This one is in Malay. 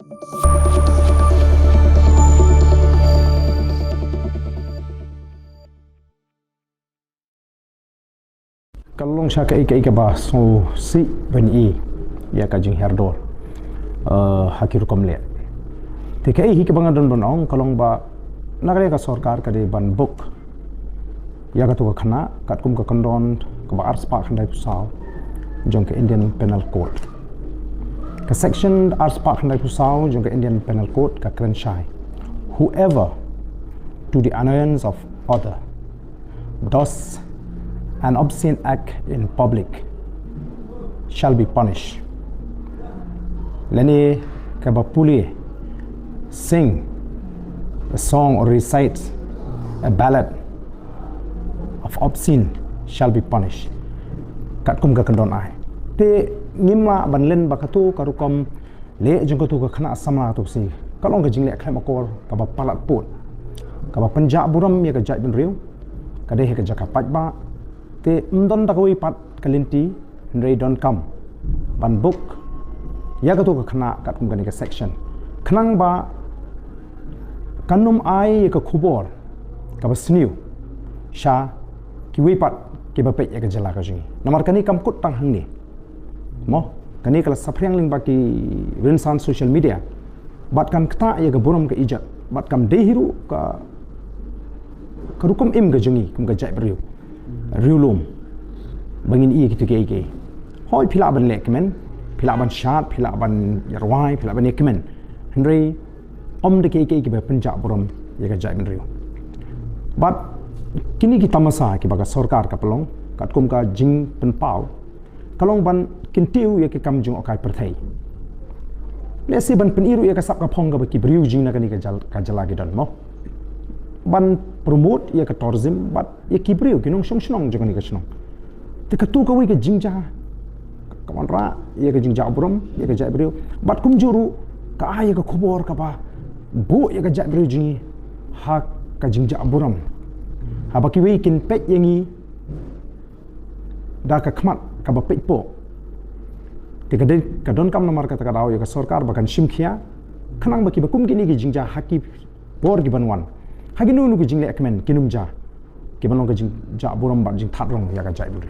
Kalong siya ka ba so si bani ya ka jing herdor hakir komle te kai hi ka bang don ong kalong ba nagre ka sarkar ka de ban book ya ka tu ka khana kat kum ka kondon ka ba ars pa khandai pusau jong ka Indian Penal Code ka section ars pa khandai pusau jong ka Indian Penal Code ka kran shai whoever to the annoyance of other does an obscene act in public shall be punished. Leni kabapuli sing a song or recite a ballad of obscene shall be punished. Kat kum ka kandon ai. Te ngimma ban len bakatu karukom le jung ka tu ka khana samla tu si. Kalong ka jingle khlem akor ka ba palat put. Ka ba panja buram ya ka jai bin riu. Ka de ka jaka pat ba te mdon takoi pat kalinti ndrei don kam ban book ya ka to ka khana kat kum ka section khnang ba kanum ai ka khubor ka basniu sha ki wi pat ki ba pe ya ka jala ka jingi namar kani kam kut tang hang ni mo kani kala saphriang ling ba ki rinsan social media bat kan kta ya ka buram ka ijat bat kam de hiru ka rukum im ka jingi kum ka jai beriu riulum bangin iya gitu ke hoi pila ban lek men pila ban shat pila ban yarwai pila ban ekmen henry om de ke ba penjak buram ya ka jai men riu but kini kita masa ki baga sarkar ka pelong kat kum ka jing pen pau kalong ban kintiu ya ke kam jung okai perthai lesi ban peniru ya ka sap ka phong ka ba ki briu jing na kani ka jala gidan mo ban promote ya ka tourism but ya kibriu kinong song jangan ni ka snong te ka tu ka wi ka jingja ka man ra ya ka jingja buram ya ka jai briu but kum juru ka ya ka khobor ka ba bu ya ka jai briu jingi ha ka jingja buram ha ba ki wi kin pek yangi da ka khmat ka ba pek po te ka don kam namar ka ta ka daw ya ka sarkar ba kan shimkhia khanang ba ki ba kum gini ki jingja haki bor gi banwan hagi nu ku jingle ekmen kinum ja ke banong ka jing ja buram ba jing that rong ya ka jai bur